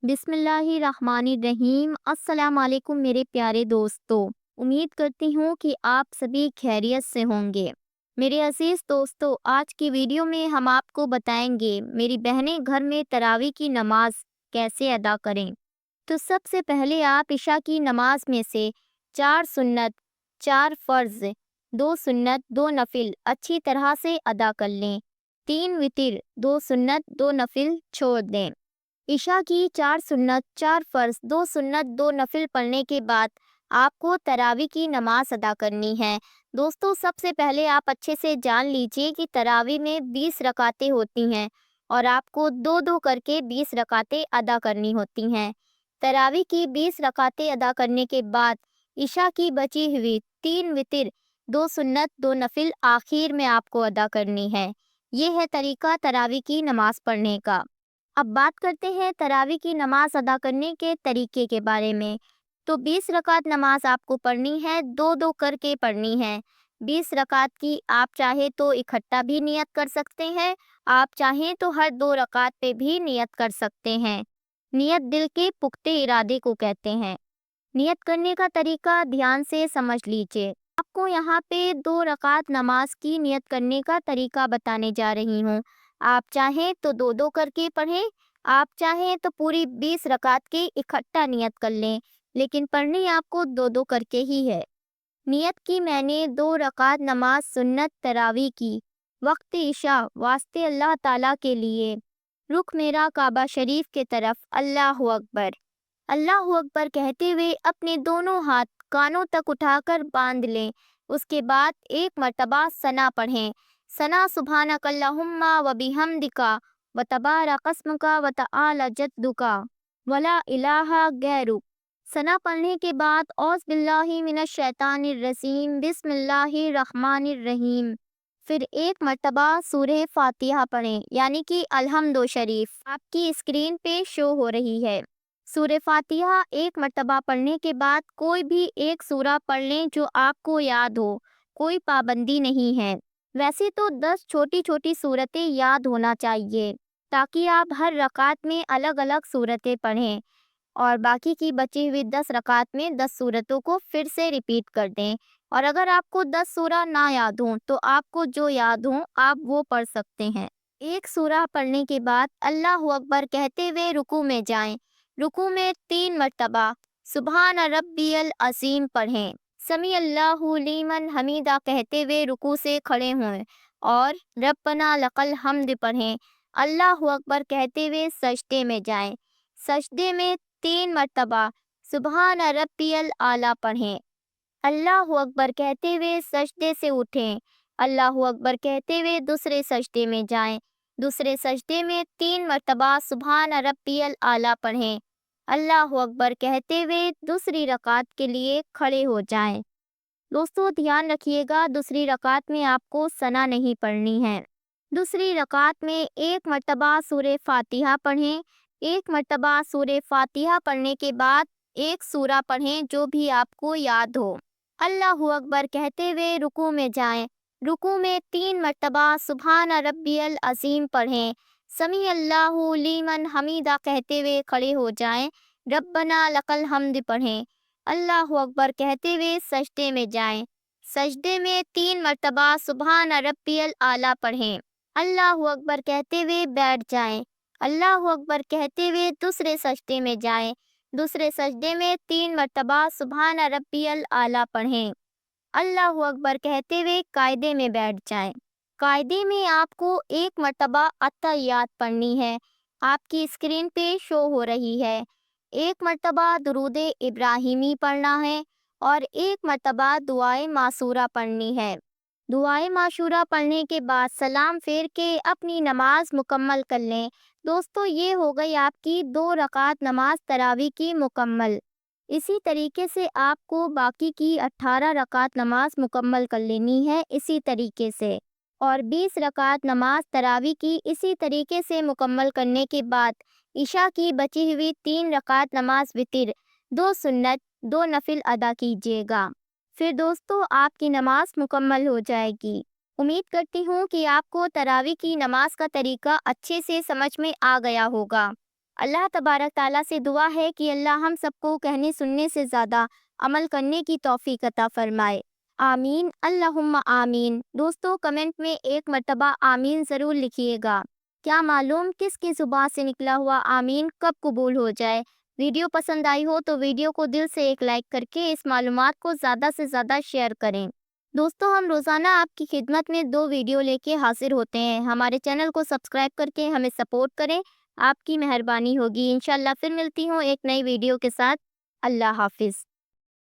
बिस्मिल्लाहिर्रहमानिर्रहीम। अस्सलाम वालेकुम मेरे प्यारे दोस्तों। उम्मीद करती हूँ कि आप सभी खैरियत से होंगे। मेरे अजीज़ दोस्तों, आज की वीडियो में हम आपको बताएंगे मेरी बहनें घर में तरावी की नमाज कैसे अदा करें। तो सबसे पहले आप इशा की नमाज में से 4 सुन्नत, 4 फ़र्ज़, 2 सुन्नत, 2 नफिल अच्छी तरह से अदा कर लें। 3 वितिर, 2 सुन्नत, 2 नफिल छोड़ दें। इशा की 4 सुन्नत, 4 फ़र्ज़, 2 सुन्नत, 2 नफिल पढ़ने के बाद आपको तरावी की नमाज अदा करनी है। दोस्तों, सबसे पहले आप अच्छे से जान लीजिए कि तरावी में 20 रकातें होती हैं और आपको दो दो करके 20 रकातें अदा करनी होती हैं। तरावी की 20 रकातें अदा करने के बाद इशा की बची हुई 3 वितिर, 2 सुन्नत, 2 नफिल आखिर में आपको अदा करनी है। ये है तरीका तरावी की नमाज पढ़ने का। अब बात करते हैं तरावी की नमाज अदा करने के तरीके के बारे में। तो 20 रकात नमाज आपको पढ़नी है, दो दो करके पढ़नी है। 20 रकात की आप चाहे तो इकट्ठा भी नियत कर सकते हैं, आप चाहें तो हर 2 रकात पे भी नियत कर सकते हैं। नियत दिल के पुख्ते इरादे को कहते हैं। नियत करने का तरीका ध्यान से समझ लीजिए। आपको यहाँ पे 2 रकात नमाज की नियत करने का तरीका बताने जा रही हूँ। आप चाहें तो दो दो करके पढ़ें, आप चाहें तो पूरी 20 रकात की इकट्ठा नियत कर लें, लेकिन पढ़नी आपको दो दो करके ही है। नियत की मैंने 2 रकात नमाज सुन्नत तरावी की, वक्त इशा, वास्ते अल्लाह ताला के लिए। रुख मेरा काबा शरीफ के तरफ, अल्लाहु अकबर। अल्लाहु अकबर कहते हुए अपने दोनों हाथ कानों तक उठाकर बांध लें। उसके बाद एक मर्तबा सना पढ़ें। सना सुभानक अल्लाहुम्मा व बिहम्दिका व तबारक अस्मुका व तआला जद्दुका वला इलाहा गैरुक। सना पढ़ने के बाद औज़ बिल्लाहि मिनश शैतानिर रजीम बिस्मिल्लाहिर रहमानिर रहीम। फिर एक मर्तबा सूरह फातिहा पढ़ें, यानी कि अल्हम्दो शरीफ आपकी स्क्रीन पे शो हो रही है। सूरह फातिहा एक मर्तबा पढ़ने के बाद कोई भी एक सूरा पढ़ लें जो आपको याद हो, कोई पाबंदी नहीं है। वैसे तो 10 छोटी छोटी सूरतें याद होना चाहिए, ताकि आप हर रकात में अलग अलग सूरतें पढ़ें और बाकी की बची हुई 10 रकात में 10 सूरतों को फिर से रिपीट कर दें। और अगर आपको 10 सूरा ना याद हो तो आपको जो याद हो आप वो पढ़ सकते हैं। एक सूरा पढ़ने के बाद अल्लाहु अकबर कहते हुए रुकू में जाएं। रुकू में 3 मर्तबा सुभान रब्बियल अज़ीम पढ़ें। समी अल्लाहु लीमन हमीदा कहते हुए रुकू से खड़े हों और रब्बना लकल हम्द पढ़ें। अल्लाहु अकबर कहते हुए सजदे में जाएं। सजदे में 3 मर्तबा सुभान रब्बियल आला पढ़ें। अल्लाहु अकबर कहते हुए सजदे से उठें। अल्लाहु अकबर कहते हुए दूसरे सजदे में जाएं। दूसरे सजदे में 3 मर्तबा सुभान रब्बियल आला पढ़ें। अल्लाहु अकबर कहते हुए दूसरी रकात के लिए खड़े हो जाएं। दोस्तों, ध्यान रखिएगा, दूसरी रकात में आपको सना नहीं पढ़नी है। दूसरी रकात में एक मर्तबा सूरह फातिहा पढ़ें। एक मर्तबा सूरह फातिहा पढ़ने के बाद एक सूरा पढ़ें जो भी आपको याद हो। अल्लाहु अकबर कहते हुए रुकू में जाएं। रुकू में 3 मर्तबा सुभान रब्बियल अज़ीम पढ़ें। समी अल्लाहु लीमन हमीदा कहते हुए खड़े हो जाएं। रब्बना लकल हम्द पढ़ें। अल्लाहु अकबर कहते हुए सजदे में जाएं। सजदे में 3 मर्तबा सुभान रब्बियल आला पढ़ें। अल्लाहु अकबर कहते हुए बैठ जाएं। अल्लाहु अकबर कहते हुए दूसरे सजदे में जाएं। दूसरे सजदे में 3 मर्तबा सुभान रब्बियल आला पढ़ें। अल्लाहु अकबर कहते हुए कायदे में बैठ जाएं। कायदे में आपको 1 मर्तबा अत्तहियात पढ़नी है, आपकी स्क्रीन पे शो हो रही है। 1 मर्तबा दुरूद इब्राहिमी पढ़ना है और 1 मर्तबा दुआए मासूरा पढ़नी है। दुआए माशूरा पढ़ने के बाद सलाम फेर के अपनी नमाज मुकम्मल कर लें। दोस्तों, ये हो गई आपकी 2 रकात नमाज तरावी की मुकम्मल। इसी तरीके से आपको बाकी की 18 रकात नमाज मुकम्मल कर लेनी है इसी तरीके से। और 20 रकात नमाज तरावी की इसी तरीके से मुकम्मल करने के बाद इशा की बची हुई 3 रकात नमाज वितिर, 2 सुन्नत, 2 नफिल अदा कीजिएगा। फिर दोस्तों, आपकी नमाज मुकम्मल हो जाएगी। उम्मीद करती हूँ कि आपको तरावी की नमाज का तरीका अच्छे से समझ में आ गया होगा। अल्लाह तबारक ताला से दुआ है कि अल्लाह हम सबको कहने सुनने से ज़्यादा अमल करने की तौफीक अता फरमाए। आमीन अल्लाहुम्मा आमीन। दोस्तों कमेंट में एक मर्तबा आमीन ज़रूर लिखिएगा। क्या मालूम किसकी ज़ुबान से निकला हुआ आमीन कब कबूल हो जाए। वीडियो पसंद आई हो तो वीडियो को दिल से एक लाइक करके इस मालूमात को ज़्यादा से ज़्यादा शेयर करें। दोस्तों हम रोज़ाना आपकी खिदमत में 2 वीडियो लेके हाजिर होते हैं। हमारे चैनल को सब्सक्राइब करके हमें सपोर्ट करें, आपकी मेहरबानी होगी। इंशाल्लाह फिर मिलती हूँ एक नई वीडियो के साथ। अल्लाह हाफिज़।